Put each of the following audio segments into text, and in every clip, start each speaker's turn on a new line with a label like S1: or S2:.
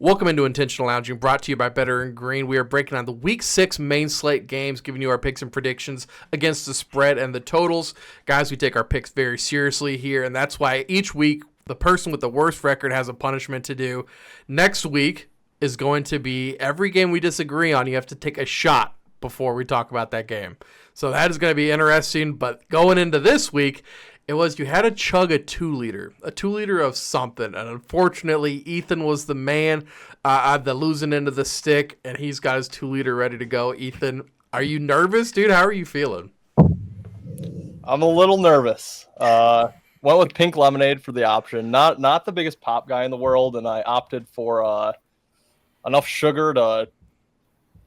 S1: Welcome into Intentional Lounging, brought to you by Better and Green. We are breaking down the Week 6 main slate games, giving you our picks and predictions against the spread and the totals. Guys, we take our picks very seriously here, and that's why each week the person with the worst record has a punishment to do. Next week is going to be every game we disagree on, you have to take a shot before we talk about that game. So that is going to be interesting, but going into this week, you had to chug a 2-liter of something, and unfortunately, Ethan was the man at the losing end of the stick, and he's got his 2-liter ready to go. Ethan, are you nervous, dude? How are you feeling?
S2: I'm a little nervous. Went with pink lemonade for the option. Not the biggest pop guy in the world, and I opted for enough sugar to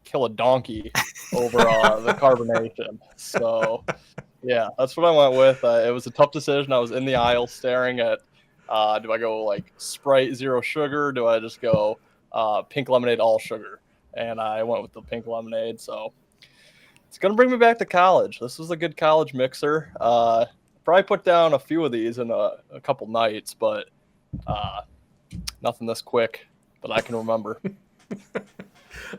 S2: kill a donkey over the carbonation. So. Yeah, that's what I went with. It was a tough decision. I was in the aisle staring at, do I go like Sprite zero sugar? Do I just go pink lemonade all sugar? And I went with the pink lemonade. So it's going to bring me back to college. This was a good college mixer. Probably put down a few of these in a couple nights, but nothing this quick that I can remember.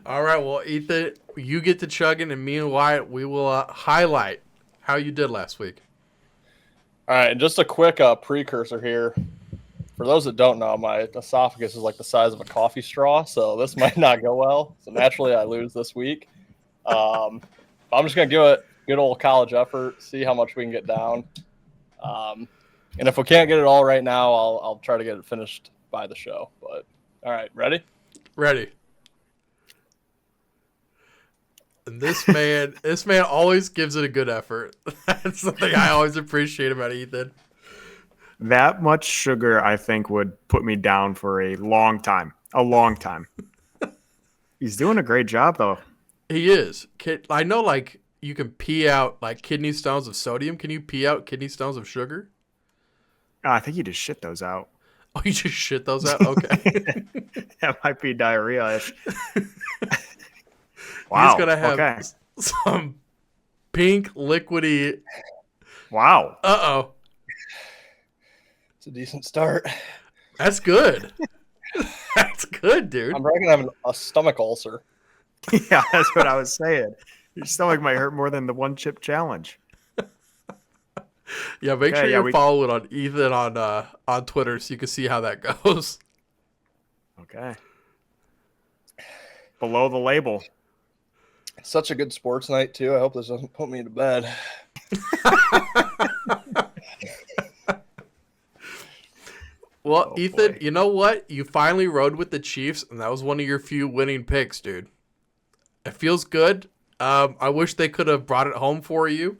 S1: All right, well, Ethan, you get to chugging, and me and Wyatt, we will highlight how you did last week.
S2: All right, and just a quick precursor here. For those that don't know, my esophagus is like the size of a coffee straw, so this might not go well. So naturally, I lose this week. I'm just going to give it a good old college effort, see how much we can get down. And if we can't get it all right now, I'll try to get it finished by the show. But all right, ready?
S1: Ready. And this man always gives it a good effort. That's something I always appreciate about Ethan.
S3: That much sugar, I think, would put me down for a long time. A long time. He's doing a great job, though.
S1: He is. I know, like, you can pee out, like, kidney stones of sodium. Can you pee out kidney stones of sugar?
S3: I think you just shit those out.
S1: Oh, you just shit those out? Okay.
S3: That might be diarrhea-ish. Wow.
S1: He's going to have some pink liquidy.
S3: Wow.
S1: Uh-oh.
S2: It's a decent start.
S1: That's good. That's good, dude.
S2: I'm reckon having a stomach ulcer.
S3: Yeah, that's what I was saying. Your stomach might hurt more than the one chip challenge.
S1: Yeah, make sure you're following on Ethan on Twitter so you can see how that goes.
S3: Okay. Below the label.
S2: Such a good sports night, too. I hope this doesn't put me to bed.
S1: Well, Ethan, you know what? You finally rode with the Chiefs, and that was one of your few winning picks, dude. It feels good. I wish they could have brought it home for you.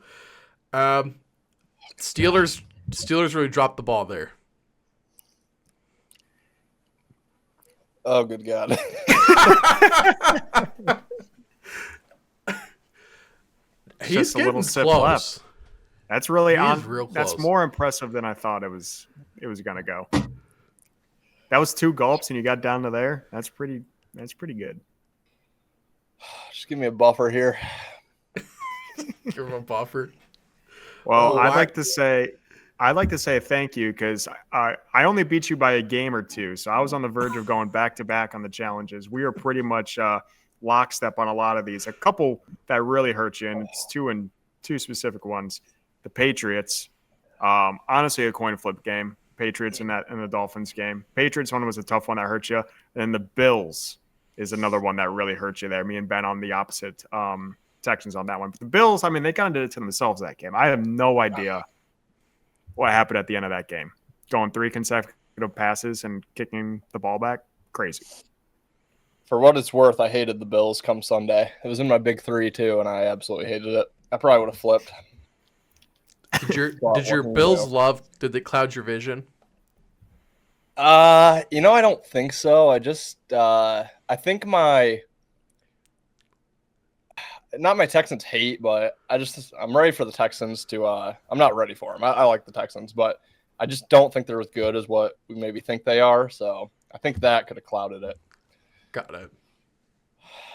S1: Steelers really dropped the ball there.
S2: Oh, good God.
S1: He's getting close.
S3: That's really
S1: real close.
S3: That's more impressive than I thought it was going to go. That was 2 gulps and you got down to there. That's pretty good.
S2: Just give me a buffer here.
S1: Give him a buffer.
S3: Well, I'd like to say thank you because I only beat you by a game or 2, so I was on the verge of going back to back on the challenges. We are pretty much lockstep on a lot of these. A couple that really hurt you, and it's two specific ones. The Patriots, honestly, a coin flip game. Patriots in the Dolphins game. Patriots one was a tough one that hurt you, and the Bills is another one that really hurt you there. Me and Ben on the opposite sections on that one. But the Bills, I mean, they kind of did it to themselves that game. I have no idea what happened at the end of that game. Going 3 consecutive passes and kicking the ball back, crazy.
S2: For what it's worth, I hated the Bills come Sunday. It was in my big 3 too, and I absolutely hated it. I probably would have flipped.
S1: Did your Bills did they cloud your vision?
S2: I don't think so. I just I think not my Texans hate, but I'm ready for the Texans to I'm not ready for them. I like the Texans, but I just don't think they're as good as what we maybe think they are. So I think that could have clouded it.
S1: Got it.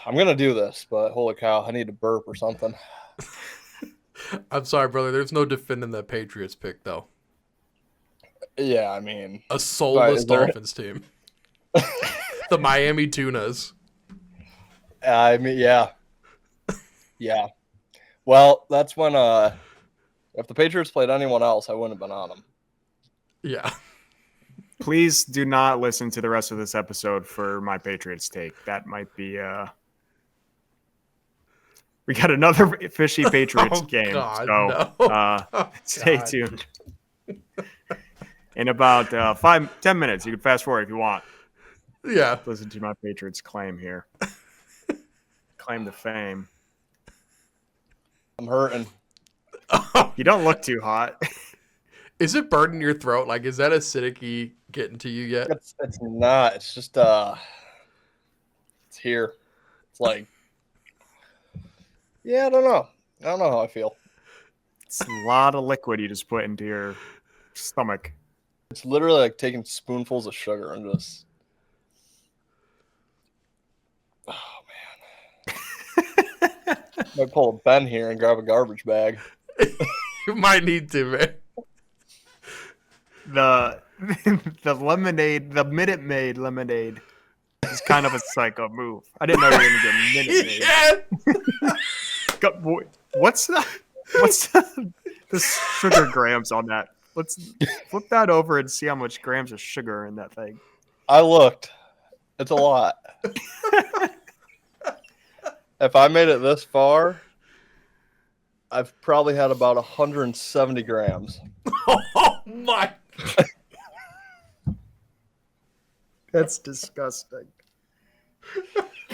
S2: I'm going to do this, but holy cow, I need to burp or something.
S1: I'm sorry, brother. There's no defending the Patriots pick, though.
S2: Yeah, I mean.
S1: A soulless Dolphins team. The Miami Tunas.
S2: I mean, yeah. Yeah. Well, that's when if the Patriots played anyone else, I wouldn't have been on them.
S1: Yeah.
S3: Please do not listen to the rest of this episode for my Patriots take. That might be we got another fishy Patriots game.
S1: God,
S3: so
S1: no.
S3: stay
S1: God.
S3: tuned. In about 5-10 minutes, you can fast forward if you want.
S1: Yeah.
S3: Listen to my Patriots claim here. Claim to fame.
S2: I'm hurting.
S3: You don't look too hot.
S1: Is it burning your throat? Like, is that acidic getting to you yet?
S2: It's not. It's just it's here. It's like, yeah, I don't know. I don't know how I feel.
S3: It's a lot of liquid you just put into your stomach.
S2: It's literally like taking spoonfuls of sugar and just. Oh man. Might pull a Ben here and grab a garbage bag.
S1: You might need to, man.
S3: The lemonade, the Minute Maid lemonade is kind of a psycho move. I didn't know you were going to get Minute Maid.
S1: Yeah.
S3: What's the sugar grams on that? Let's flip that over and see how much grams of sugar are in that thing.
S2: I looked. It's a lot. If I made it this far, I've probably had about 170 grams.
S1: Oh my.
S3: That's disgusting.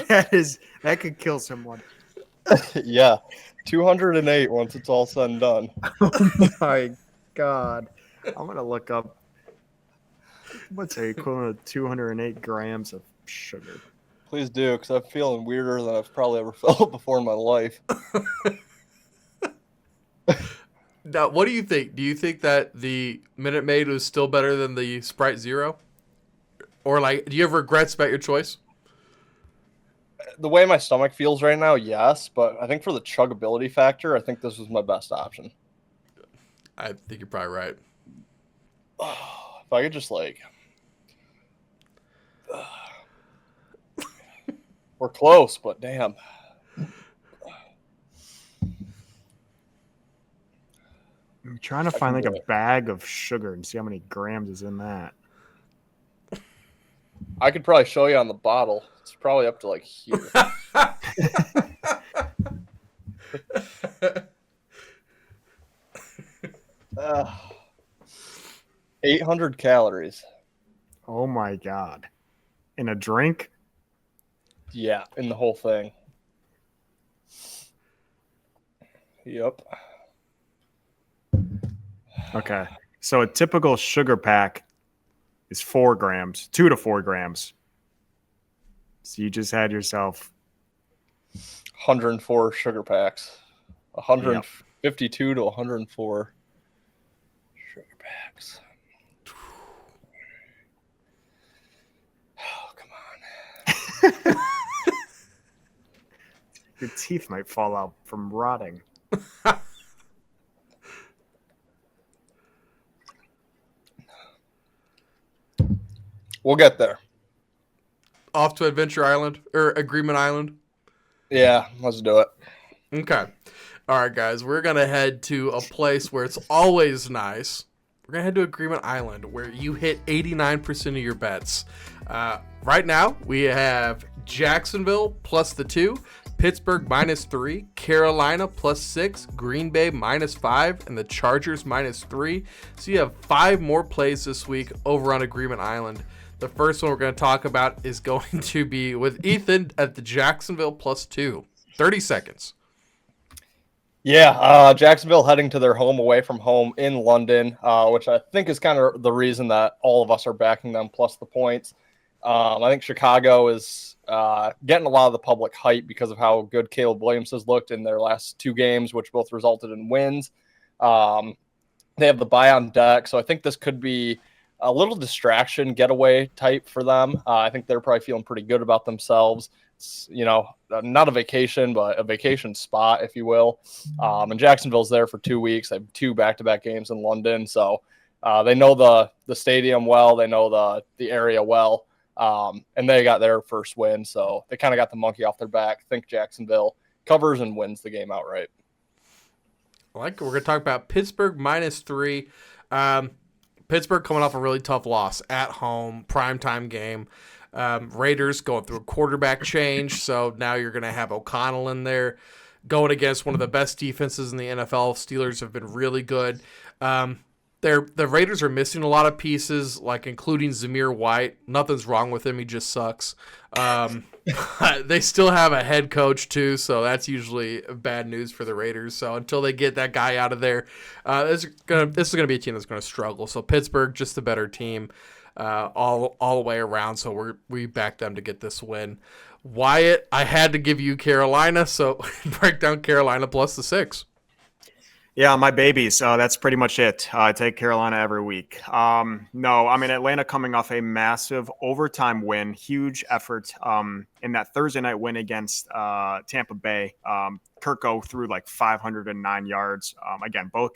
S3: That could kill someone.
S2: Yeah. 208 once it's all said and done.
S3: Oh my God. I'm going to look up what's the equivalent of 208 grams of sugar.
S2: Please do, because I'm feeling weirder than I've probably ever felt before in my life.
S1: Now, what do you think? Do you think that the Minute Maid was still better than the Sprite Zero? Or, like, do you have regrets about your choice?
S2: The way my stomach feels right now, yes, but I think for the chuggability factor, I think this was my best option.
S1: I think you're probably right.
S2: If I could just, like... We're close, but damn.
S3: I'm trying to find like a bag of sugar and see how many grams is in that.
S2: I could probably show you on the bottle. It's probably up to like here. 800 calories.
S3: Oh my God. In a drink?
S2: Yeah, in the whole thing. Yep.
S3: Okay. So a typical sugar pack is 4 grams, 2 to 4 grams. So you just had yourself
S2: 104 sugar packs. 152 to 104 sugar packs. Oh, come on.
S3: Your teeth might fall out from rotting.
S2: We'll get there.
S1: Off to Adventure Island or Agreement Island.
S2: Yeah, let's do it.
S1: Okay. All right, guys. We're going to head to a place where it's always nice. We're going to head to Agreement Island where you hit 89% of your bets. Right now, we have Jacksonville plus the 2, Pittsburgh -3, Carolina +6, Green Bay -5, and the Chargers -3. So you have 5 more plays this week over on Agreement Island. The first one we're going to talk about is going to be with Ethan at the Jacksonville +2. 30 seconds.
S2: Yeah, Jacksonville heading to their home away from home in London, which I think is kind of the reason that all of us are backing them plus the points. I think Chicago is getting a lot of the public hype because of how good Caleb Williams has looked in their last 2 games, which both resulted in wins. They have the bye on deck, so I think this could be a little distraction getaway type for them. I think they're probably feeling pretty good about themselves. It's, not a vacation, but a vacation spot, if you will. And Jacksonville's there for 2 weeks. They have 2 back-to-back games in London, so they know the stadium well. They know the area well. And they got their first win, so they kind of got the monkey off their back. I think Jacksonville covers and wins the game outright.
S1: We're going to talk about Pittsburgh -3. Pittsburgh coming off a really tough loss at home, primetime game. Raiders going through a quarterback change, so now you're going to have O'Connell in there going against one of the best defenses in the NFL. Steelers have been really good. The Raiders are missing a lot of pieces, like including Zamir White. Nothing's wrong with him. He just sucks. They still have a head coach, too, so that's usually bad news for the Raiders. So until they get that guy out of there, this is going to be a team that's going to struggle. So Pittsburgh, just a better team all the way around, so we back them to get this win. Wyatt, I had to give you Carolina, so break down Carolina plus the 6.
S3: Yeah, my babies. That's pretty much it. I take Carolina every week. No, I mean, Atlanta coming off a massive overtime win, huge effort in that Thursday night win against Tampa Bay. Kirko threw like 509 yards. Again, both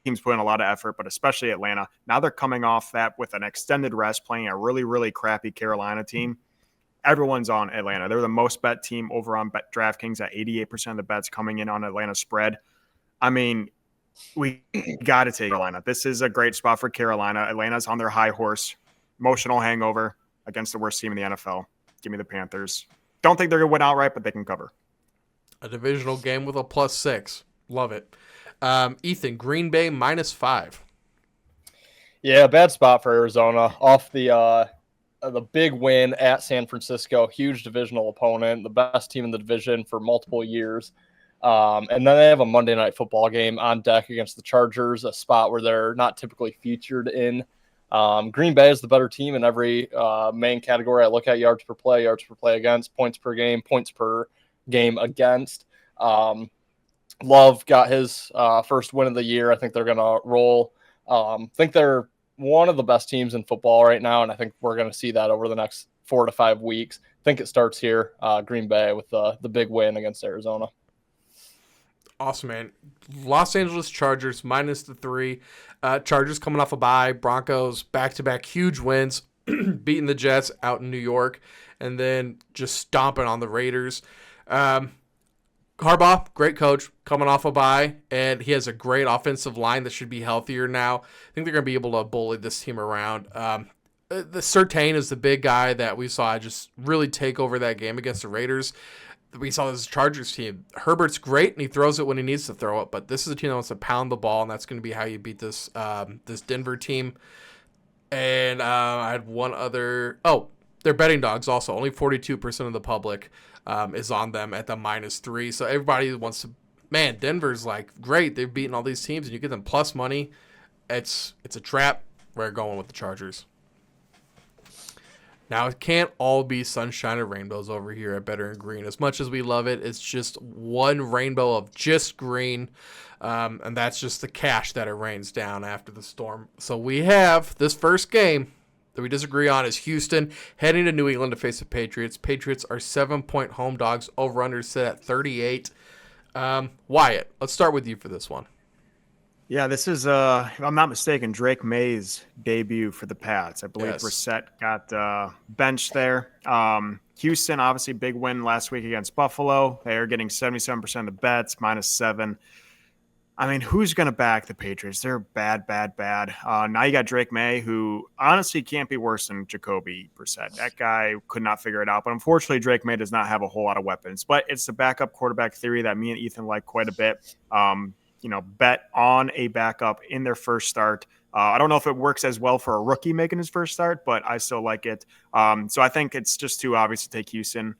S3: teams put in a lot of effort, but especially Atlanta. Now they're coming off that with an extended rest, playing a really, really crappy Carolina team. Everyone's on Atlanta. They're the most bet team over on DraftKings at 88% of the bets coming in on Atlanta spread. I mean, we got to take Carolina. This is a great spot for Carolina. Atlanta's on their high horse. Emotional hangover against the worst team in the NFL. Give me the Panthers. Don't think they're going to win outright, but they can cover.
S1: A divisional game with a +6. Love it. Ethan, Green Bay -5.
S2: Yeah, bad spot for Arizona. Off the big win at San Francisco. Huge divisional opponent. The best team in the division for multiple years. And then they have a Monday Night Football game on deck against the Chargers, a spot where they're not typically featured in. Green Bay is the better team in every main category. I look at yards per play against, points per game, points per game against. Love got his first win of the year. I think they're going to roll. I think they're one of the best teams in football right now, and I think we're going to see that over the next 4 to 5 weeks. I think it starts here, Green Bay, with the big win against Arizona.
S1: Awesome, man. Los Angeles Chargers -3. Chargers coming off a bye. Broncos back-to-back huge wins, beating the Jets out in New York, and then just stomping on the Raiders. Harbaugh, great coach, coming off a bye, and he has a great offensive line that should be healthier now. I think they're going to be able to bully this team around. The Surtain is the big guy that we saw just really take over that game against the Raiders. We saw this Chargers team. Herbert's great, and he throws it when he needs to throw it, but this is a team that wants to pound the ball, and that's going to be how you beat this Denver team. And I had one other. Oh, they're betting dogs also. Only 42% of the public is on them at the -3. So everybody wants to. Man, Denver's like great. They've beaten all these teams, and you get them plus money. It's a trap. We're going with the Chargers. Now, it can't all be sunshine and rainbows over here at Better and Green. As much as we love it, it's just one rainbow of just green, and that's just the cash that it rains down after the storm. So we have this first game that we disagree on is Houston heading to New England to face the Patriots. Patriots are 7-point home dogs. Over-under set at 38. Wyatt, let's start with you for this one.
S3: Yeah, this is, if I'm not mistaken, Drake May's debut for the Pats. I believe
S1: Yes.
S3: Brissett got benched there. Houston, obviously, big win last week against Buffalo. They are getting 77% of the bets, -7. I mean, who's going to back the Patriots? They're bad. Now you got Drake May, who honestly can't be worse than Jacoby Brissett. That guy could not figure it out. But unfortunately, Drake May does not have a whole lot of weapons. But it's the backup quarterback theory that me and Ethan like quite a bit. Bet on a backup in their first start. I don't know if it works as well for a rookie making his first start, but I still like it. So I think it's just too obvious to take Houston.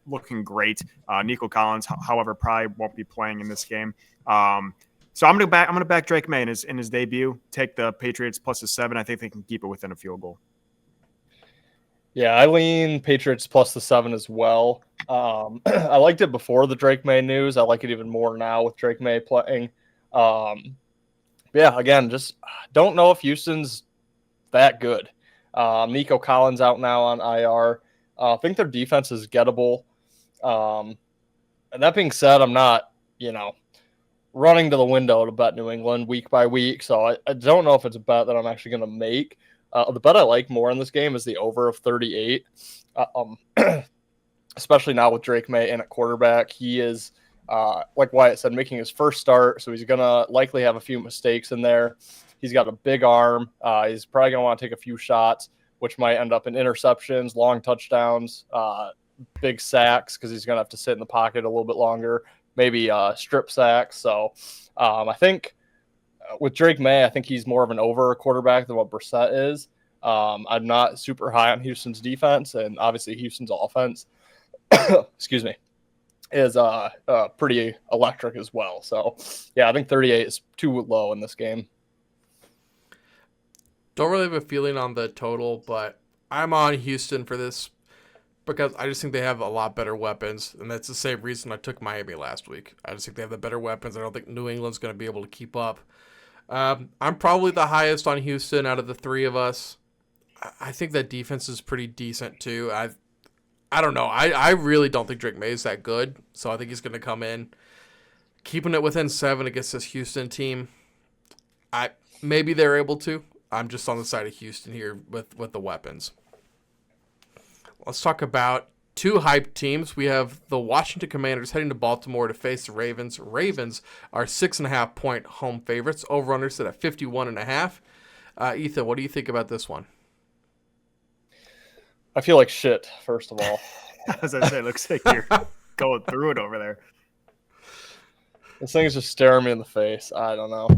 S3: Looking great. Nico Collins, however, probably won't be playing in this game. So I'm gonna back Drake May in his debut. Take the Patriots plus a 7. I think they can keep it within a field goal.
S2: Yeah, I lean Patriots plus the 7 as well. I liked it before the Drake May news. I like it even more now with Drake May playing. Yeah, again, just don't know if Houston's that good. Nico Collins out now on IR. I think their defense is gettable. And that being said, I'm not, running to the window to bet New England week by week. So I don't know if it's a bet that I'm actually going to make. The bet I like more in this game is the over of 38. Especially now with Drake May in at quarterback. He is, like Wyatt said, making his first start, so he's going to likely have a few mistakes in there. He's got a big arm. He's probably going to want to take a few shots, which might end up in interceptions, long touchdowns, big sacks, because he's going to have to sit in the pocket a little bit longer, maybe strip sacks. So I think with Drake May, I think he's more of an over quarterback than what Brissett is. I'm not super high on Houston's defense, and obviously Houston's offense excuse me, is pretty electric as well. So, yeah, I think 38 is too low in this game.
S1: Don't really have a feeling on the total, but I'm on Houston for this because I just think they have a lot better weapons, and that's the same reason I took Miami last week. I just think they have the better weapons. I don't think New England's going to be able to keep up. I'm probably the highest on Houston out of the three of us. I think that defense is pretty decent, too. I don't know. I really don't think Drake May is that good, so I think he's going to come in. Keeping it within 7 against this Houston team, maybe they're able to. I'm just on the side of Houston here with the weapons. Let's talk about two hyped teams. We have the Washington Commanders heading to Baltimore to face the Ravens. Ravens are 6.5-point home favorites. Over-under set at 51.5. Ethan, what do you think about this one?
S2: I feel like shit, first of all.
S3: As I say, it looks like you're going through it over there.
S2: This thing is just staring me in the face. I don't know.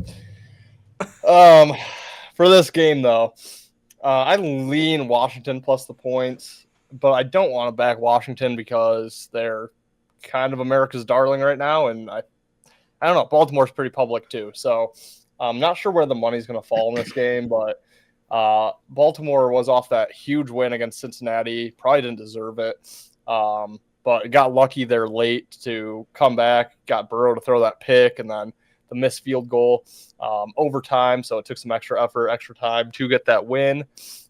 S2: For this game, though, I lean Washington plus the points, but I don't want to back Washington because they're kind of America's darling right now, and I don't know. Baltimore's pretty public, too. So I'm not sure where the money's going to fall in this game, but Baltimore was off that huge win against Cincinnati. Probably didn't deserve it, but got lucky there late to come back. Got Burrow to throw that pick, and then the missed field goal overtime. So it took some extra effort, extra time to get that win.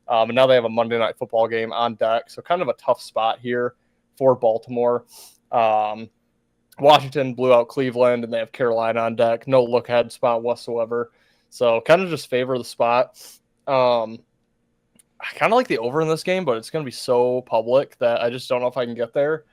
S2: And now they have a Monday Night Football game on deck. So kind of a tough spot here for Baltimore. Washington blew out Cleveland, and they have Carolina on deck. No look ahead spot whatsoever. So kind of just favor the spot. I kind of like the over in this game, but it's going to be so public that I just don't know if I can get there.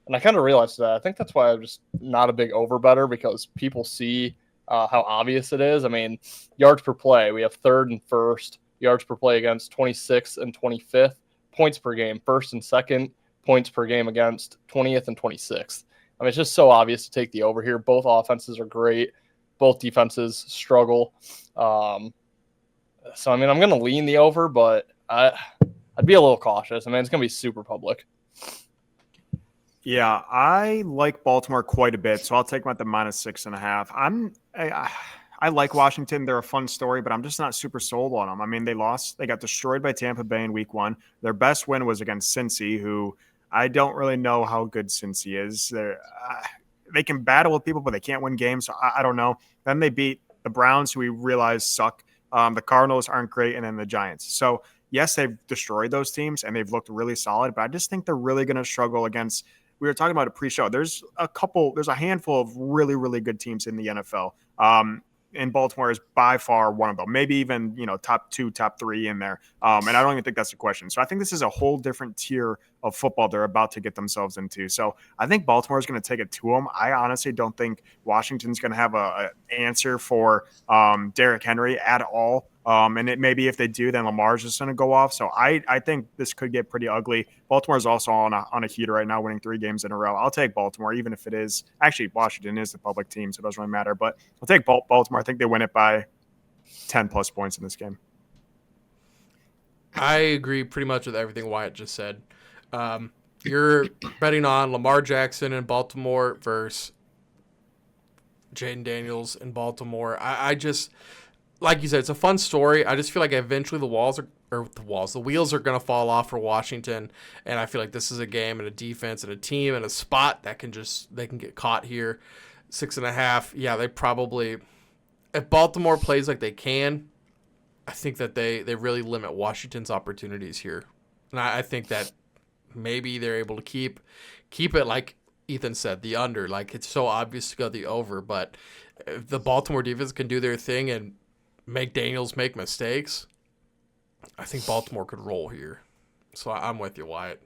S2: And I kind of realized that. I think that's why I'm just not a big over better, because people see how obvious it is. I mean, yards per play, we have third and first. Yards per play against 26th and 25th. Points per game, first and second. Points per game against 20th and 26th. I mean, it's just so obvious to take the over here. Both offenses are great. Both defenses struggle. So, I mean, I'm going to lean the over, but I'd be a little cautious. I mean, it's going to be super public.
S3: Yeah, I like Baltimore quite a bit, so I'll take them at the -6.5. I like Washington. They're a fun story, but I'm just not super sold on them. I mean, they lost. They got destroyed by Tampa Bay in week 1. Their best win was against Cincy, who I don't really know how good Cincy is. They can battle with people, but they can't win games, so I don't know. Then they beat the Browns, who we realize suck. The Cardinals aren't great, and then the Giants. So, yes, they've destroyed those teams, and they've looked really solid, but I just think they're really going to struggle against – we were talking about it pre-show. There's a handful of really, really good teams in the NFL. And Baltimore is by far one of them, maybe even, top 2, top 3 in there. And I don't even think that's a question. So I think this is a whole different tier of football they're about to get themselves into. So I think Baltimore is going to take it to them. I honestly don't think Washington's going to have an answer for Derrick Henry at all. And it maybe if they do, then Lamar's just going to go off. So I think this could get pretty ugly. Baltimore's also on a heater right now, winning 3 games in a row. I'll take Baltimore, even if it is – actually, Washington is the public team, so it doesn't really matter. But I'll take Baltimore. I think they win it by 10-plus points in this game.
S1: I agree pretty much with everything Wyatt just said. You're betting on Lamar Jackson in Baltimore versus Jaden Daniels in Baltimore. I just – like you said, it's a fun story. I just feel like eventually the wheels are going to fall off for Washington, and I feel like this is a game and a defense and a team and a spot that they can get caught here. 6.5, yeah, they probably, if Baltimore plays like they can, I think that they really limit Washington's opportunities here, and I think that maybe they're able to keep it like Ethan said, the under. Like, it's so obvious to go the over, but if the Baltimore defense can do their thing and make Daniels make mistakes, I think Baltimore could roll here. So I'm with you, Wyatt.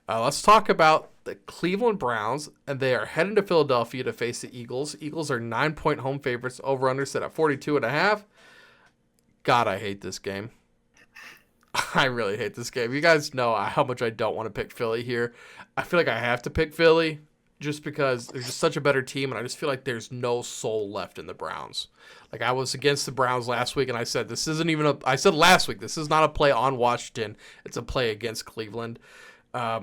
S1: Let's talk about the Cleveland Browns, and they are heading to Philadelphia to face the Eagles. Eagles are 9-point home favorites. Over-under set at 42.5. God, I hate this game. I really hate this game. You guys know how much I don't want to pick Philly here. I feel like I have to pick Philly just because they're just such a better team, and I just feel like there's no soul left in the Browns. Like, I was against the Browns last week, and I said I said last week, this is not a play on Washington. It's a play against Cleveland. I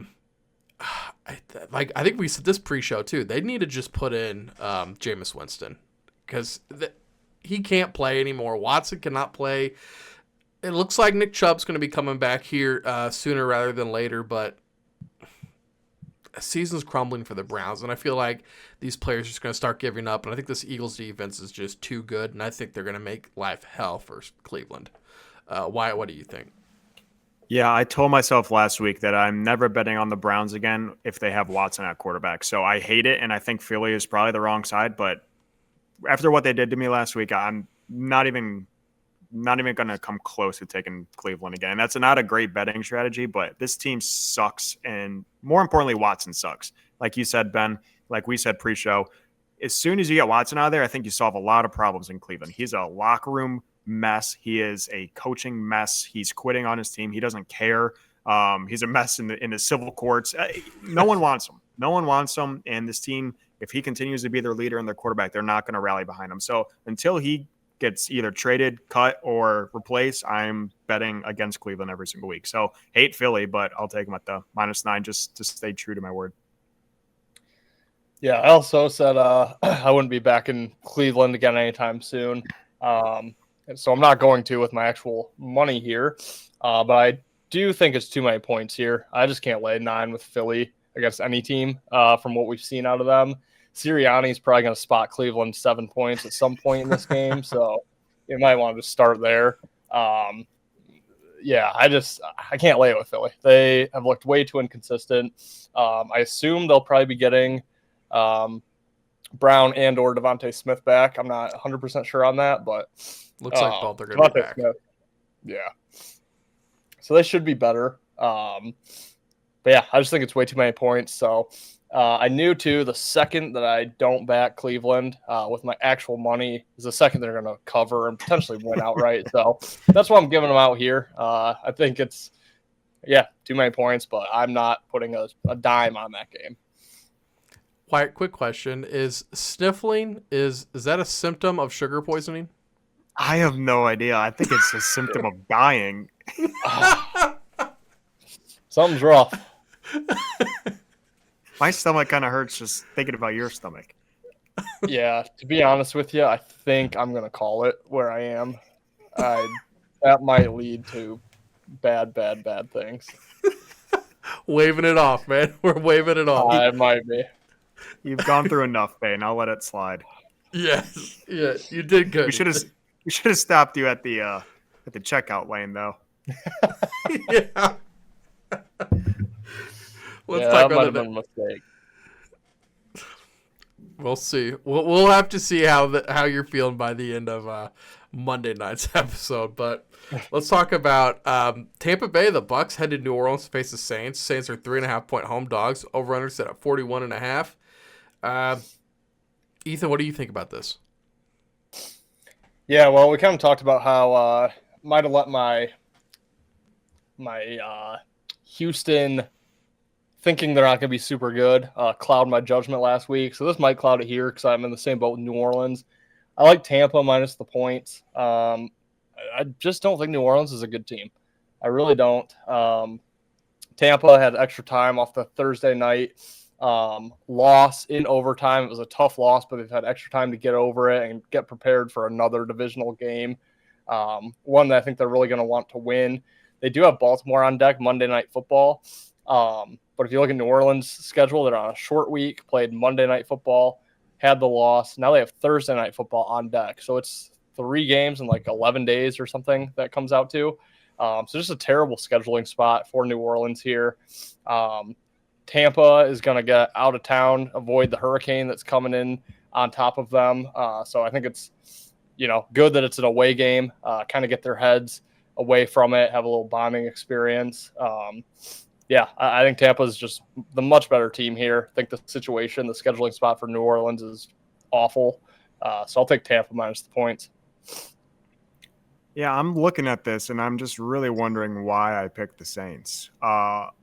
S1: think we said this pre-show too. They need to just put in Jameis Winston because he can't play anymore. Watson cannot play. It looks like Nick Chubb's going to be coming back here sooner rather than later, but the season's crumbling for the Browns, and I feel like these players are just going to start giving up, and I think this Eagles defense is just too good, and I think they're going to make life hell for Cleveland. Wyatt, what do you think?
S3: Yeah, I told myself last week that I'm never betting on the Browns again if they have Watson at quarterback. So I hate it, and I think Philly is probably the wrong side. But after what they did to me last week, I'm not even going to come close to taking Cleveland again. And that's not a great betting strategy, but this team sucks, and more importantly, Watson sucks. Like you said, Ben, like we said pre-show, as soon as you get Watson out of there, I think you solve a lot of problems in Cleveland. He's a locker room mess. He is a coaching mess. He's quitting on his team. He doesn't care. He's a mess in the civil courts. No one wants him. No one wants him. And this team, if he continues to be their leader and their quarterback, they're not going to rally behind him. So until he gets either traded, cut, or replaced, I'm betting against Cleveland every single week. So hate Philly, but I'll take him at the -9 just to stay true to my word.
S2: Yeah, I also said I wouldn't be back in Cleveland again anytime soon. So I'm not going to with my actual money here. But I do think it's too many points here. I just can't lay 9 with Philly against any team from what we've seen out of them. Sirianni's probably going to spot Cleveland 7 points at some point in this game. So you might want to just start there. Yeah, I can't lay it with Philly. They have looked way too inconsistent. I assume they'll probably be getting Brown and or Devontae Smith back. I'm not 100% sure on that, but
S1: looks like both are going to be back.
S2: Smith, yeah. So they should be better. But yeah, I just think it's way too many points. So I knew too, the second that I don't back Cleveland with my actual money is the second they're going to cover and potentially win outright. So that's why I'm giving them out here. I think it's, too many points, but I'm not putting a dime on that game.
S1: Wyatt, quick question. Is sniffling, is that a symptom of sugar poisoning?
S3: I have no idea. I think it's a symptom of dying.
S2: Something's rough.
S3: My stomach kind of hurts just thinking about your stomach.
S2: Yeah, to be honest with you, I think I'm going to call it where I am. That might lead to bad things.
S1: Waving it off, man. We're waving it off.
S2: It might be.
S3: You've gone through enough, Bane. I'll let it slide.
S1: Yes. Yeah, you did good.
S3: We should have stopped you at the checkout lane, though.
S1: Yeah. Let's
S2: talk
S1: about
S2: might have been a mistake.
S1: We'll see. We'll have to see how you're feeling by the end of Monday night's episode. But let's talk about Tampa Bay. The Bucks head to New Orleans to face the Saints. Saints are 3.5-point home dogs. Over/under set at 41.5. Ethan, what do you think about this?
S2: Yeah, well, we kind of talked about how might have let my Houston thinking they're not going to be super good cloud my judgment last week. So this might cloud it here because I'm in the same boat with New Orleans. I like Tampa minus the points. I just don't think New Orleans is a good team. I really don't. Tampa had extra time off the Thursday night loss in overtime. It was a tough loss, but they've had extra time to get over it and get prepared for another divisional game. One that I think they're really going to want to win. They do have Baltimore on deck Monday Night Football. But if you look at New Orleans' schedule, they're on a short week, played Monday Night Football, had the loss. Now they have Thursday Night Football on deck. So it's 3 games in like 11 days or something that comes out to. So just a terrible scheduling spot for New Orleans here. Tampa is going to get out of town, avoid the hurricane that's coming in on top of them. So I think it's, good that it's an away game, kind of get their heads away from it, have a little bonding experience. Yeah, I think Tampa is just the much better team here. I think the situation, the scheduling spot for New Orleans is awful. So I'll take Tampa minus the points.
S3: Yeah, I'm looking at this and I'm just really wondering why I picked the Saints.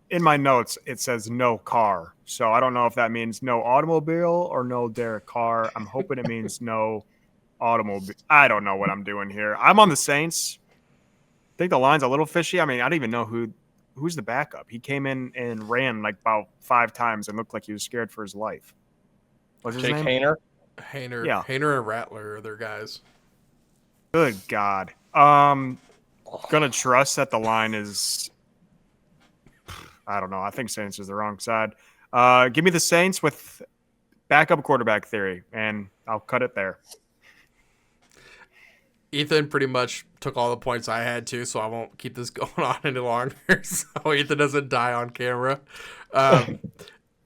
S3: In my notes, it says no car. So I don't know if that means no automobile or no Derek Carr. I'm hoping it means no automobile. I don't know what I'm doing here. I'm on the Saints. I think the line's a little fishy. I mean, I don't even know who's the backup. He came in and ran like about 5 times and looked like he was scared for his life. What's his
S2: Jake
S3: name?
S2: Hayner.
S3: Yeah.
S1: Hayner and Rattler are their guys.
S3: Good God. Gonna trust that the line is. I don't know. I think Saints is the wrong side. Give me the Saints with backup quarterback theory, and I'll cut it there.
S1: Ethan pretty much took all the points I had too, so I won't keep this going on any longer. So Ethan doesn't die on camera.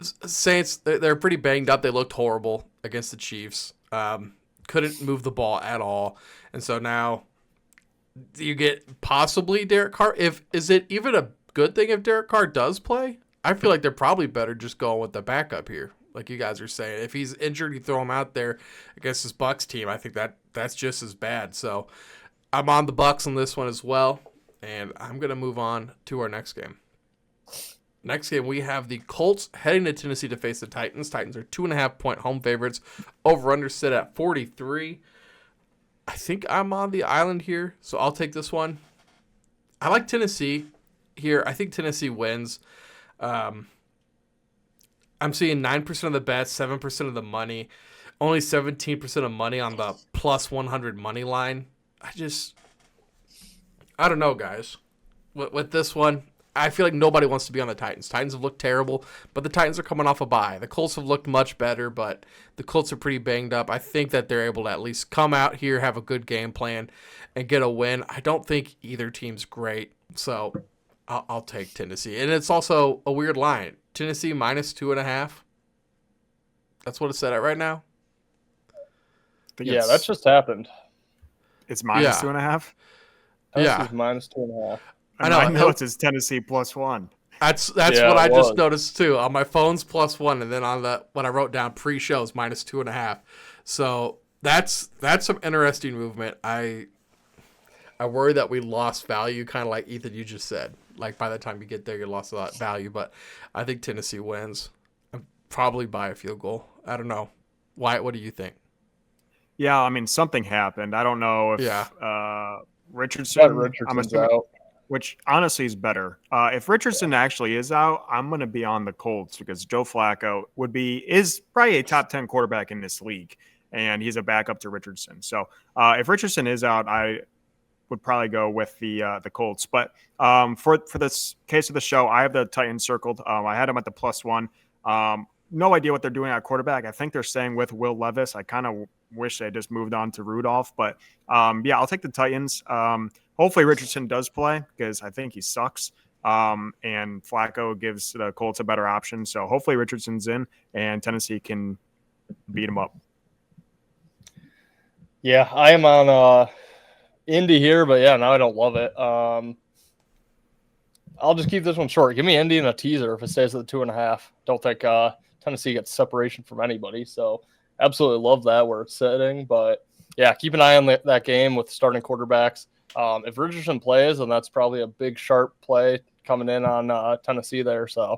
S1: Saints, they're pretty banged up. They looked horrible against the Chiefs. Couldn't move the ball at all, and so now you get possibly Derek Carr. Is it even a good thing if Derek Carr does play? I feel like they're probably better just going with the backup here, like you guys are saying. If he's injured, you throw him out there against this Bucs team. I think that's just as bad. So I'm on the Bucs on this one as well, and I'm gonna move on to our next game. Next game, we have the Colts heading to Tennessee to face the Titans. Titans are 2.5-point home favorites. Over/under sit at 43. I think I'm on the island here, so I'll take this one. I like Tennessee here. I think Tennessee wins. I'm seeing 9% of the bets, 7% of the money, only 17% of money on the plus 100 money line. I don't know, guys. With this one, I feel like nobody wants to be on the Titans. Titans have looked terrible, but the Titans are coming off a bye. The Colts have looked much better, but the Colts are pretty banged up. I think that they're able to at least come out here, have a good game plan, and get a win. I don't think either team's great, so I'll take Tennessee. And it's also a weird line. Tennessee minus 2.5. That's what it's set at right now.
S2: Yeah, that's just happened.
S3: It's minus 2.5?
S2: Tennessee's minus 2.5.
S3: I know. My notes is Tennessee +1.
S1: That's what I just noticed too. On my phone's +1, and then on what I wrote down pre-show is minus 2.5. So that's some interesting movement. I worry that we lost value, kind of like Ethan, you just said. Like by the time you get there, you lost a lot of value. But I think Tennessee wins. Probably by a field goal. I don't know. Wyatt, what do you think?
S3: Yeah, I mean something happened. I don't know if
S2: Richardson's out.
S3: Which honestly is better. If Richardson actually is out, I'm going to be on the Colts because Joe Flacco is probably a top 10 quarterback in this league, and he's a backup to Richardson. So if Richardson is out, I would probably go with the Colts. But for this case of the show, I have the Titans circled. I had them at the +1. No idea what they're doing at quarterback. I think they're staying with Will Levis. I kind of wish they just moved on to Rudolph. But, yeah, I'll take the Titans. Hopefully Richardson does play because I think he sucks. And Flacco gives the Colts a better option. So hopefully Richardson's in and Tennessee can beat him up.
S2: Yeah, I am on Indy here, but yeah, now I don't love it. I'll just keep this one short. Give me Indy and a teaser if it stays at the 2.5. Don't think Tennessee gets separation from anybody. So absolutely love that where it's sitting. But yeah, keep an eye on that game with starting quarterbacks. If Richardson plays, then that's probably a big sharp play coming in on Tennessee there. So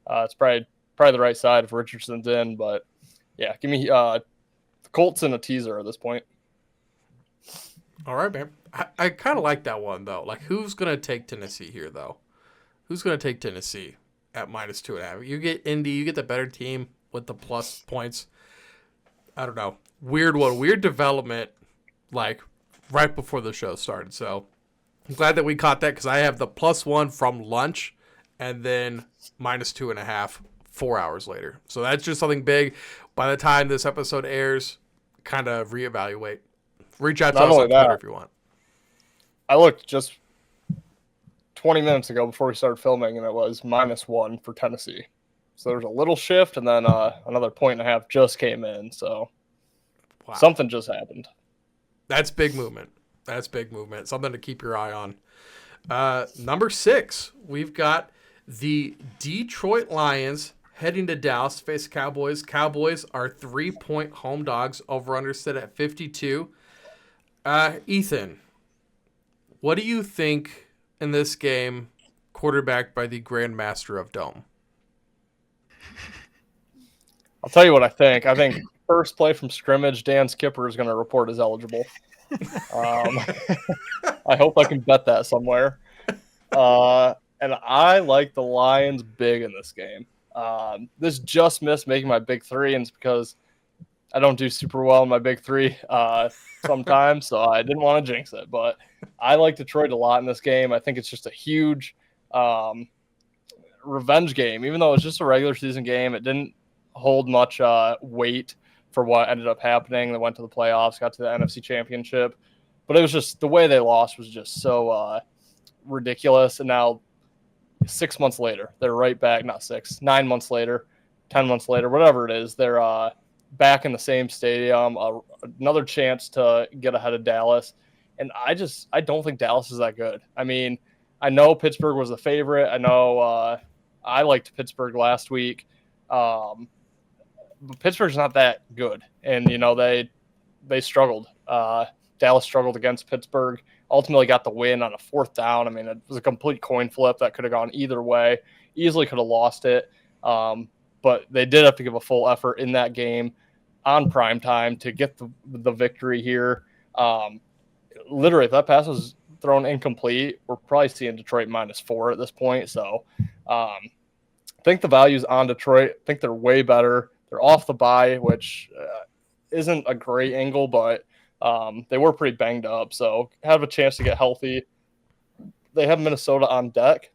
S2: it's probably the right side if Richardson's in. But yeah, give me the Colts and a teaser at this point.
S1: All right, man. I kind of like that one though. Like, who's gonna take Tennessee here though? Who's gonna take Tennessee at minus 2.5? You get Indy, you get the better team with the plus points. I don't know. Weird development. Like, right before the show started. So I'm glad that we caught that because I have the +1 from lunch and then minus 2.5 4 hours later. So that's just something big. By the time this episode airs, kind of reevaluate. Reach out to us on Twitter if you want.
S2: I looked just 20 minutes ago before we started filming, and it was -1 for Tennessee. So there's a little shift, and then another 1.5 just came in. So something just happened.
S1: That's big movement. Something to keep your eye on. Number 6, we've got the Detroit Lions heading to Dallas to face the Cowboys. Cowboys are 3-point home dogs. Over-under set at 52. Ethan, what do you think in this game, quarterbacked by the Grandmaster of Dome?
S2: I'll tell you what I think. I think first play from scrimmage, Dan Skipper is going to report as eligible. I hope I can bet that somewhere. And I like the Lions big in this game. This just missed making my big three, and it's because I don't do super well in my big three sometimes, so I didn't want to jinx it. But I like Detroit a lot in this game. I think it's just a huge revenge game. Even though it's just a regular season game, it didn't hold much weight for what ended up happening. They went to the playoffs, got to the NFC Championship. But it was just the way they lost was just so ridiculous. And now 6 months later, they're right back. Not 6, 9 months later, 10 months later, whatever it is. They're back in the same stadium. Another chance to get ahead of Dallas. And I don't think Dallas is that good. I mean, I know Pittsburgh was the favorite. I know I liked Pittsburgh last week. But Pittsburgh's not that good. And, they struggled. Dallas struggled against Pittsburgh, ultimately got the win on a 4th down. I mean, it was a complete coin flip that could have gone either way. Easily could have lost it. But they did have to give a full effort in that game on prime time to get the victory here. Literally, if that pass was thrown incomplete, we're probably seeing Detroit -4 at this point. So I think the value's on Detroit. I think they're way better. They're off the bye, which isn't a great angle, but they were pretty banged up, so have a chance to get healthy. They have Minnesota on deck,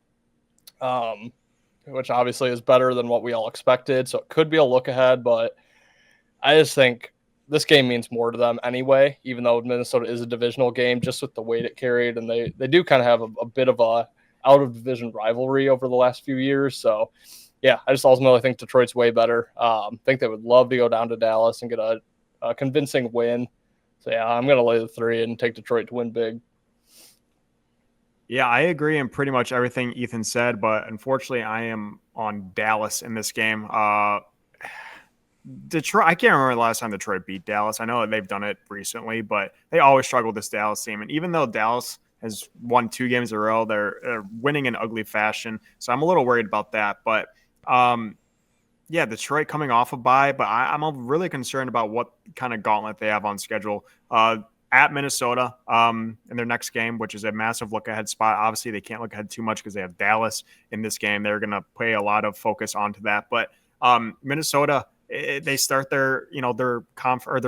S2: which obviously is better than what we all expected, so it could be a look ahead, but I just think this game means more to them anyway, even though Minnesota is a divisional game, just with the weight it carried, and they do kind of have a bit of a out-of-division rivalry over the last few years, so yeah, I just ultimately think Detroit's way better. Think they would love to go down to Dallas and get a convincing win. So, yeah, I'm going to lay the 3 and take Detroit to win big.
S3: Yeah, I agree in pretty much everything Ethan said, but unfortunately I am on Dallas in this game. Detroit, I can't remember the last time Detroit beat Dallas. I know they've done it recently, but they always struggle with this Dallas team. And even though Dallas has won 2 games in a row, they're winning in ugly fashion. So I'm a little worried about that. But yeah, Detroit coming off a bye, but I'm really concerned about what kind of gauntlet they have on schedule. At Minnesota in their next game, which is a massive look-ahead spot. Obviously, they can't look ahead too much because they have Dallas in this game. They're going to pay a lot of focus onto that. But Minnesota, they start their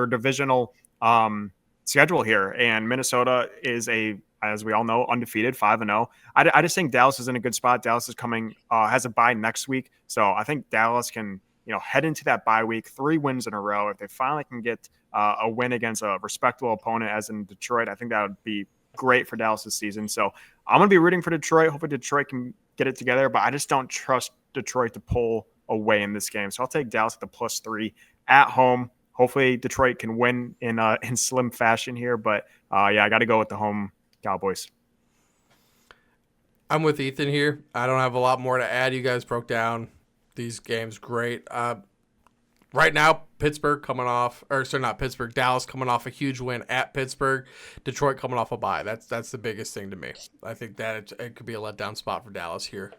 S3: divisional schedule here, and Minnesota is as we all know, undefeated, 5-0. I just think Dallas is in a good spot. Dallas is coming, has a bye next week. So I think Dallas can, head into that bye week, 3 wins in a row. If they finally can get a win against a respectable opponent, as in Detroit, I think that would be great for Dallas this season. So I'm going to be rooting for Detroit. Hopefully Detroit can get it together, but I just don't trust Detroit to pull away in this game. So I'll take Dallas at the +3 at home. Hopefully Detroit can win in slim fashion here. But yeah, I got to go with the home Cowboys.
S1: I'm with Ethan here. I don't have a lot more to add. You guys broke down these games great. Right now, Dallas coming off a huge win at Pittsburgh. Detroit coming off a bye. That's the biggest thing to me. I think that it could be a letdown spot for Dallas here.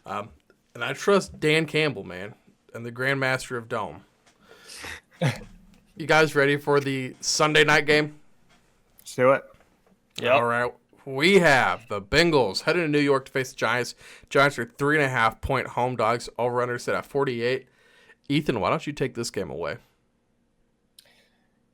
S1: And I trust Dan Campbell, man, and the Grandmaster of Dome. You guys ready for the Sunday night game?
S3: Let's do it.
S2: Yep.
S1: All right. We have the Bengals heading to New York to face the Giants. Giants are 3.5-point home dogs. Over-under set at 48. Ethan, why don't you take this game away?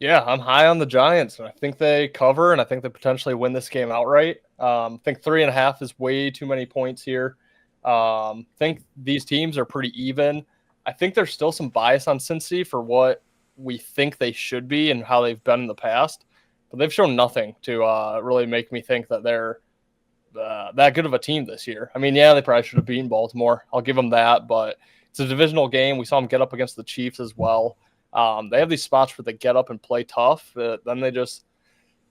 S2: Yeah, I'm high on the Giants. I think they cover, and I think they potentially win this game outright. I think 3.5 is way too many points here. I think these teams are pretty even. I think there's still some bias on Cincy for what we think they should be and how they've been in the past. But they've shown nothing to really make me think that they're that good of a team this year. I mean, yeah, they probably should have beaten Baltimore. I'll give them that, but it's a divisional game. We saw them get up against the Chiefs as well. They have these spots where they get up and play tough, but then they just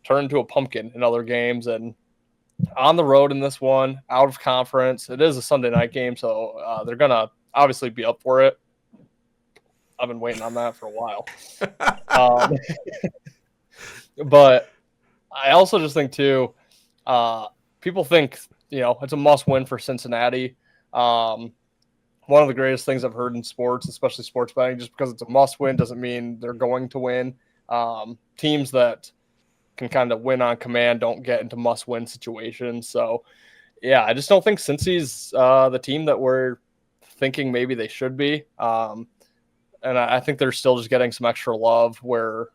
S2: turn into a pumpkin in other games. And on the road in this one, out of conference. It is a Sunday night game, so they're going to obviously be up for it. I've been waiting on that for a while. But I also just think, too, people think, it's a must-win for Cincinnati. One of the greatest things I've heard in sports, especially sports betting, just because it's a must-win doesn't mean they're going to win. Teams that can kind of win on command don't get into must-win situations. So, yeah, I just don't think Cincy's the team that we're thinking maybe they should be. And I think they're still just getting some extra love where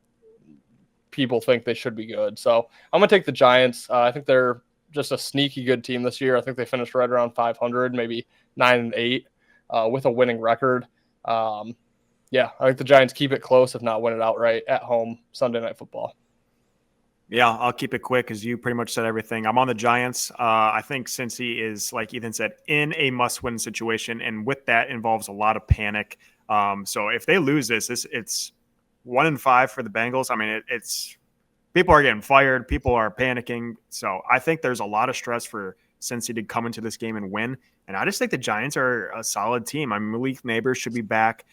S2: people think they should be good. So I'm going to take the Giants. I think they're just a sneaky good team this year. I think they finished right around 500, maybe 9-8 with a winning record. I think the Giants keep it close, if not win it outright at home Sunday Night Football.
S3: Yeah, I'll keep it quick because you pretty much said everything. I'm on the Giants. I think Cincy is, like Ethan said, in a must-win situation, and with that involves a lot of panic. So if they lose this, it's 1-5 for the Bengals. I mean, it's people are getting fired, people are panicking. So I think there's a lot of stress for Cincy to come into this game and win. And I just think the Giants are a solid team. I mean, Malik Neighbors should be back.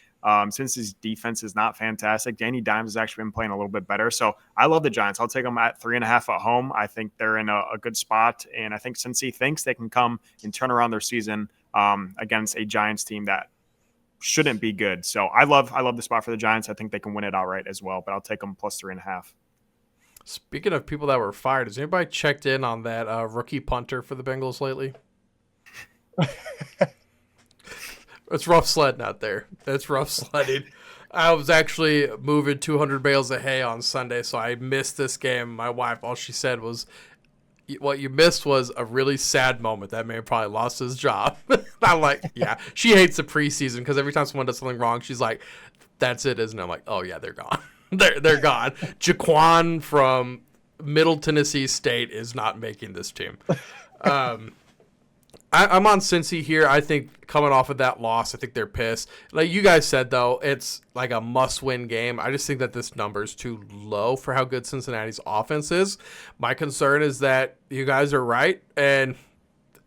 S3: Since his defense is not fantastic, Danny Dimes has actually been playing a little bit better. So I love the Giants. I'll take them at 3.5 at home. I think they're in a good spot. And I think Cincy thinks they can come and turn around their season against a Giants team that shouldn't be good. So I love the spot for the Giants. I think they can win it outright as well, but I'll take them plus 3.5.
S1: Speaking of people that were fired, has anybody checked in on that rookie punter for the Bengals lately? It's rough sledding out there. It's rough sledding. I was actually moving 200 bales of hay on Sunday, so I missed this game. My wife, all she said was, what you missed was a really sad moment. That man probably lost his job. I'm like, yeah. She hates the preseason because every time someone does something wrong, she's like, that's it, isn't it? I'm like, oh, yeah, they're gone. they're gone. Jaquan from Middle Tennessee State is not making this team. I'm on Cincy here. I think coming off of that loss, I think they're pissed. Like you guys said, though, it's like a must-win game. I just think that this number is too low for how good Cincinnati's offense is. My concern is that you guys are right, and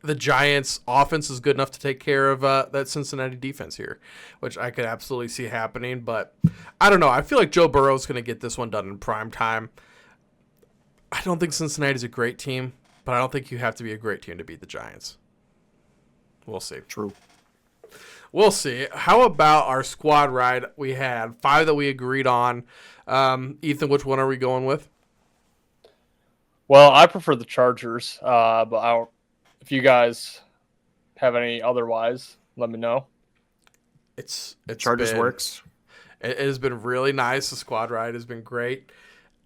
S1: the Giants' offense is good enough to take care of that Cincinnati defense here, which I could absolutely see happening. But I don't know. I feel like Joe Burrow's going to get this one done in prime time. I don't think Cincinnati's a great team, but I don't think you have to be a great team to beat the Giants. We'll see.
S3: True.
S1: We'll see. How about our squad ride? We had 5 that we agreed on. Ethan, which one are we going with?
S2: Well, I prefer the Chargers, but if you guys have any otherwise, let me know.
S1: It's
S3: Chargers works.
S1: It has been really nice. The squad ride has been great.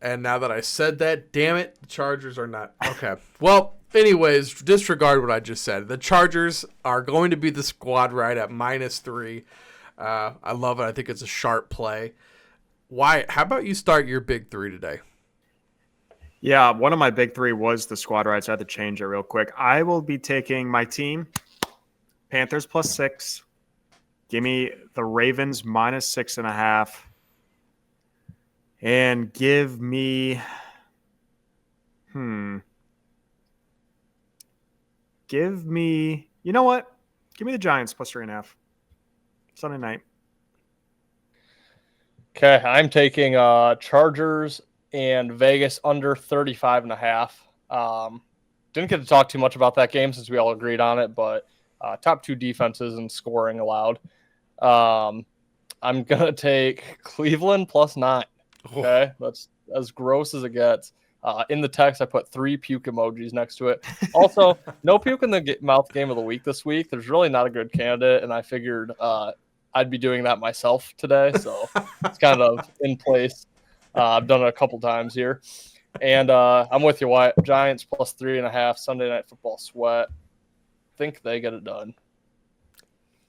S1: And now that I said that, damn it, the Chargers are not. Okay. Well, anyways, disregard what I just said. The Chargers are going to be the squad ride at -3. I love it. I think it's a sharp play. Wyatt, how about you start your big 3 today?
S3: Yeah, one of my big 3 was the squad ride, so I had to change it real quick. I will be taking my team, Panthers +6. Give me the Ravens -6.5. And give me, you know what? Give me the Giants +3.5. Sunday night.
S2: Okay, I'm taking Chargers and Vegas under 35.5. Didn't get to talk too much about that game since we all agreed on it, but top 2 defenses and scoring allowed. I'm going to take Cleveland +9. Okay, that's as gross as it gets. In the text, I put 3 puke emojis next to it. Also, no puke in the mouth game of the week this week. There's really not a good candidate, and I figured I'd be doing that myself today, so it's kind of in place. I've done it a couple times here. And I'm with you, Wyatt. Giants +3.5, Sunday Night Football sweat. Think they get it done.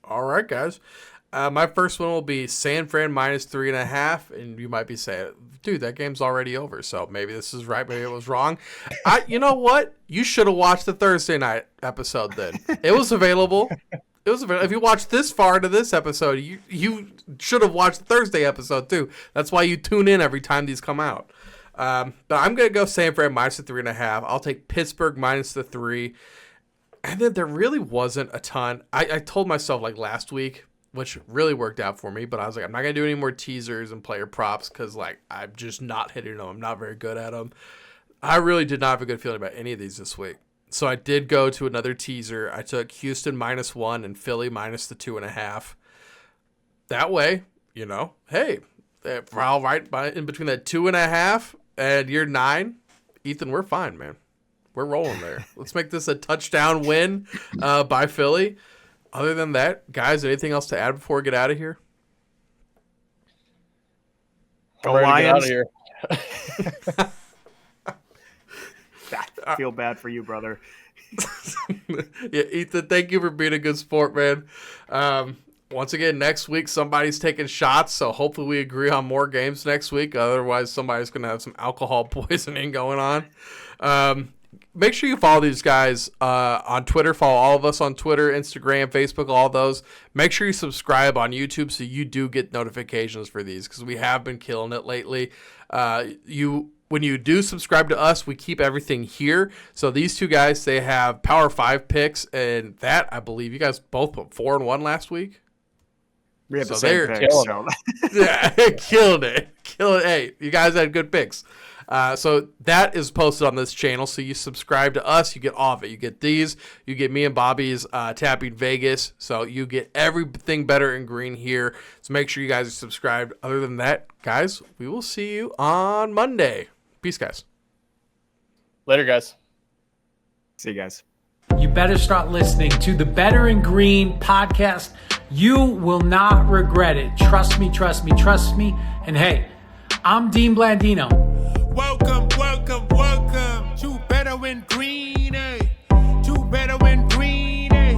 S1: All right, guys. My first one will be San Fran -3.5, and you might be saying, dude, that game's already over, so maybe this is right, maybe it was wrong. You know what? You should have watched the Thursday night episode then. It was available. If you watched this far into this episode, you should have watched the Thursday episode too. That's why you tune in every time these come out. But I'm going to go San Fran minus the 3.5. I'll take Pittsburgh minus the 3. And then there really wasn't a ton. I told myself like last week, which really worked out for me, but I was like, I'm not going to do any more teasers and player props because like I'm just not hitting them. I'm not very good at them. I really did not have a good feeling about any of these this week. So I did go to another teaser. I took Houston minus 1 and Philly minus the 2.5. That way, hey, if we're all right in between that 2.5 and you're 9, Ethan, we're fine, man. We're rolling there. Let's make this a touchdown win by Philly. Other than that, guys, anything else to add before we get out of here?
S3: Go Lions.
S2: Get out of here.
S3: I feel bad for you, brother.
S1: Yeah, Ethan, thank you for being a good sport, man. Once again, next week, somebody's taking shots, so hopefully we agree on more games next week. Otherwise, somebody's going to have some alcohol poisoning going on. Make sure you follow these guys on Twitter. Follow all of us on Twitter, Instagram, Facebook, all those. Make sure you subscribe on YouTube so you do get notifications for these because we have been killing it lately. When you do subscribe to us, we keep everything here. So these two guys, they have Power 5 picks, and that, I believe, you guys both put 4-1 last week.
S3: We had the same picks.
S1: Yeah, killing it. Hey, you guys had good picks. So that is posted on this channel. So you subscribe to us, you get all of it. You get these, you get me and Bobby's Tapping Vegas. So you get everything better in green here. So make sure you guys are subscribed. Other than that, guys, we will see you on Monday. Peace, guys.
S2: Later, guys.
S3: See you guys.
S4: You better start listening to the Better in Green podcast. You will not regret it. Trust me, trust me, trust me. And hey, I'm Dean Blandino.
S5: Welcome, welcome, welcome to Better in Green, eh? To Better in Green, eh?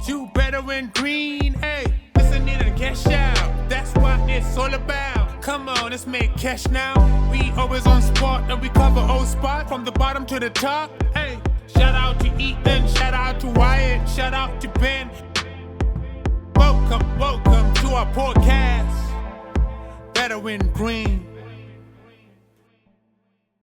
S5: To Better in Green, eh? Listen in and cash out. That's what it's all about. Come on, let's make cash now. We always on spot and we cover all spot from the bottom to the top. Hey, shout out to Ethan, shout out to Wyatt, shout out to Ben. Welcome, welcome to our podcast. Better in Green.